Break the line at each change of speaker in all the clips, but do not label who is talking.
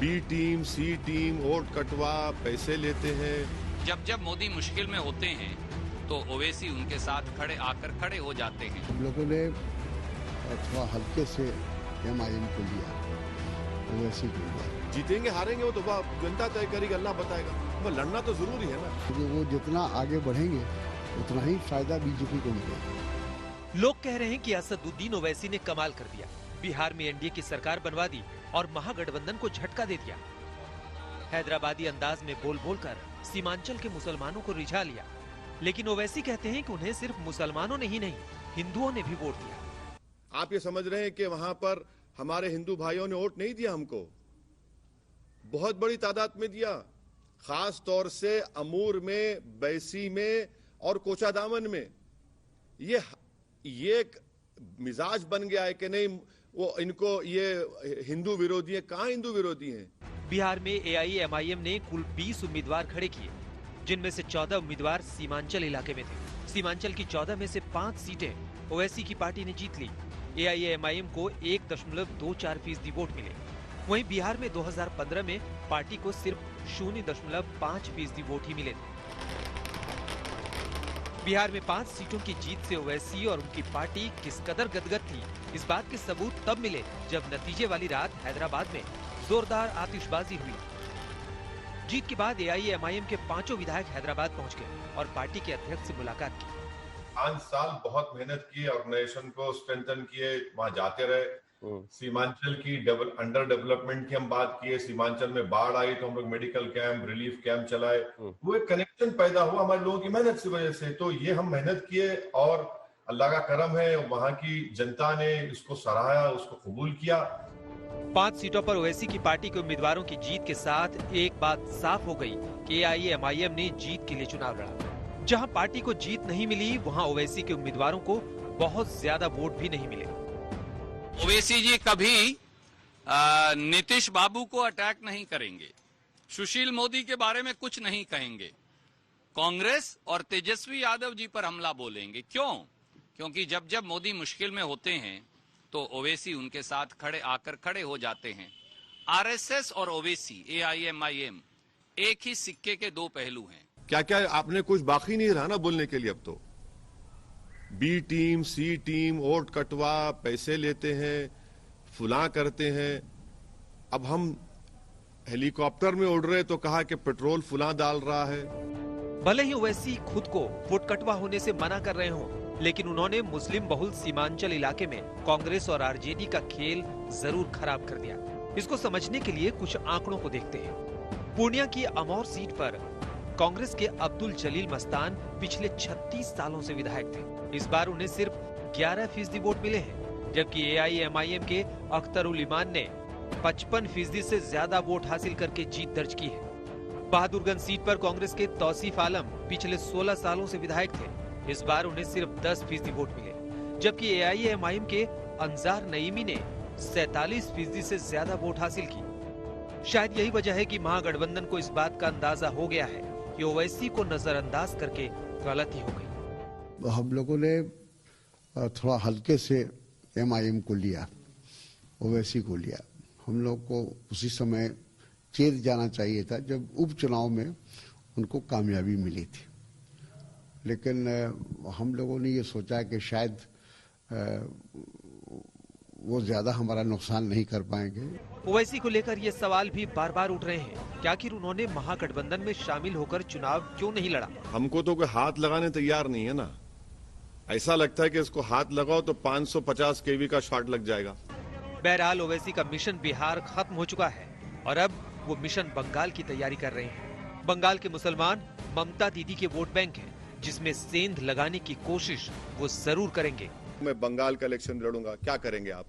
B team, सी team, vote कटवा, पैसे लेते हैं।
जब जब मोदी मुश्किल में होते हैं तो ओवैसी उनके साथ खड़े हो जाते हैं।
हम लोगों ने थोड़ा हल्के से एमआईएम को लिया, ओवैसी को लिया।
जीतेंगे हारेंगे वो तो जनता तय करेगी, अल्लाह बताएगा। पर लड़ना तो जरूरी है ना।
वो जितना आगे बढ़ेंगे उतना ही फायदा बीजेपी को मिलेगा।
लोग कह रहे हैं कि असदुद्दीन ओवैसी ने कमाल कर दिया, बिहार में एनडीए की सरकार बनवा दी और महागठबंधन को झटका दे दिया। हैदराबादी अंदाज में बोल बोलकर सीमांचल के मुसलमानों को रिझा लिया। लेकिन ओवैसी कहते हैं कि उन्हें सिर्फ मुसलमानों ने ही नहीं, हिंदुओं ने भी वोट दिया।
आप ये समझ रहे हैं कि वहां पर हमारे हिंदू भाइयों ने वोट नहीं दिया हमको? बहुत बड़ी तादाद में दिया, खास तौर से अमूर में, बैसी में और कोचादामन में। ये एक मिजाज बन गया है कि नहीं वो इनको ये हिंदू विरोधी है। कहां हिंदू विरोधी हैं?
बिहार में एआईएमआईएम ने कुल 20 उम्मीदवार खड़े किए, जिनमें से 14 उम्मीदवार सीमांचल इलाके में थे। सीमांचल की 14 में से 5 सीटें ओवैसी की पार्टी ने जीत ली। एआईएमआईएम को 1.24% वोट मिले। वहीं बिहार में 2015 में पार्टी को सिर्फ 0.5% वोट ही मिले थे। बिहार में 5 सीटों की जीत से ओवैसी और उनकी पार्टी किस कदर गदगद थी, इस बात के सबूत तब मिले जब नतीजे वाली रात हैदराबाद में जोरदार आतिशबाजी हुई। जीत के बाद एआईएमआईएम के 5 विधायक हैदराबाद पहुंच गए और पार्टी के अध्यक्ष से मुलाकात की।
5 साल बहुत मेहनत की, ऑर्गेनाइजेशन को स्ट्रेंथन किए, वहां जाते रहे। सीमांचल की अंडर डेवलपमेंट की हम बात किए। सीमांचल में बाढ़ आई तो हम लोग मेडिकल कैंप, रिलीफ कैंप चलाए। वो एक कनेक्शन पैदा हुआ हमारे लोगों की मेहनत की वजह से। तो ये हम मेहनत किए और अल्लाह का करम है, वहां की जनता ने इसको सराहा, उसको कबूल किया।
5 सीटों पर ओवैसी की पार्टी के उम्मीदवारों की जीत के साथ एक बात साफ हो गई कि एआईएमआईएम ने जीत के लिए चुनाव लड़ा। जहां पार्टी को जीत नहीं मिली, वहां ओवैसी के उम्मीदवारों को बहुत ज्यादा वोट भी नहीं मिले।
ओवैसी जी कभी नीतीश बाबू को अटैक नहीं करेंगे, सुशील मोदी के बारे में कुछ नहीं कहेंगे, कांग्रेस और तेजस्वी यादव जी पर हमला बोलेंगे। क्यों? क्योंकि जब जब मोदी मुश्किल में होते हैं तो ओवैसी उनके साथ खड़े हो जाते हैं। आरएसएस और ओवैसी, एआईएमआईएम एक ही सिक्के के 2 पहलू हैं।
क्या क्या आपने कुछ बाकी नहीं रहा ना बोलने के लिए। अब तो बी टीम, सी टीम, वोट कटवा, पैसे लेते हैं, फुला करते हैं। अब हम हेलीकॉप्टर में उड़ रहे तो कहा कि पेट्रोल फुला डाल रहा है।
भले ही ओवैसी खुद को वोट कटवा होने से मना कर रहे हों, लेकिन उन्होंने मुस्लिम बहुल सीमांचल इलाके में कांग्रेस और आरजेडी का खेल जरूर खराब कर दिया। इसको समझने के लिए कुछ आंकड़ों को देखते हैं। पूर्णिया की अमौर सीट पर कांग्रेस के अब्दुल जलील मस्तान पिछले 36 सालों से विधायक थे। इस बार उन्हें सिर्फ 11% वोट मिले हैं, जबकि एआईएमआईएम के अख्तर उल ईमान ने 55% से ज्यादा वोट हासिल करके जीत दर्ज की है। बहादुरगंज सीट पर कांग्रेस के तौसीफ आलम पिछले 16 सालों से विधायक थे। इस बार उन्हें सिर्फ 10% वोट मिले, जबकि एआईएमआईएम के अंजार नईमी ने 47% से ज्यादा वोट हासिल की। शायद यही वजह है कि महागठबंधन को इस बात का अंदाजा हो गया है कि ओवैसी को नजरअंदाज करके गलती हो गई।
हम लोगों ने थोड़ा हल्के से एमआईएम को लिया, ओवैसी को लिया। हम लोग को उसी समय चेत जाना चाहिए था जब उपचुनाव में उनको कामयाबी मिली थी। लेकिन हम लोगों ने ये सोचा कि शायद वो ज्यादा हमारा नुकसान नहीं कर पाएंगे।
ओवैसी को लेकर ये सवाल भी बार बार उठ रहे हैं कि आखिर उन्होंने महागठबंधन में शामिल होकर चुनाव क्यों नहीं लड़ा।
हमको तो कोई हाथ लगाने तैयार नहीं है ना। ऐसा लगता है कि इसको हाथ लगाओ तो 550 केवी का शॉट लग जाएगा।
बहरहाल ओवैसी का मिशन बिहार खत्म हो चुका है और अब वो मिशन बंगाल की तैयारी कर रहे हैं। बंगाल के मुसलमान ममता दीदी के वोट बैंक हैं, जिसमें सेंध लगाने की कोशिश वो जरूर करेंगे।
मैं बंगाल का इलेक्शन लड़ूंगा, क्या करेंगे आप?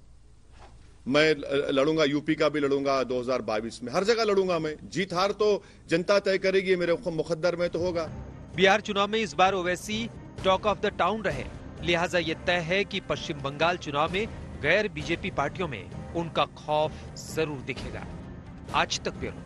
मैं लड़ूंगा, यूपी का भी लड़ूंगा 2022 में, हर जगह लड़ूंगा मैं। जीत हार तो जनता तय करेगी, मेरे मुकद्दर में तो होगा।
बिहार चुनाव में इस बार Owaisi talk of the town रहे, लिहाजा ये तय है कि पश्चिम बंगाल चुनाव में गैर बीजेपी पार्टियों में उनका खौफ जरूर दिखेगा। आज तक ब्यूरो।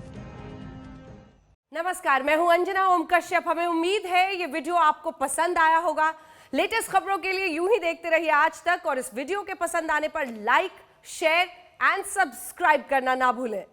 नमस्कार, मैं हूं अंजना ओम कश्यप। हमें उम्मीद है ये वीडियो आपको पसंद आया होगा। लेटेस्ट खबरों के लिए यूं ही देखते रहिए आज तक, और इस वीडियो के पसंद आने पर लाइक, शेयर एंड सब्सक्राइब करना ना भूलें।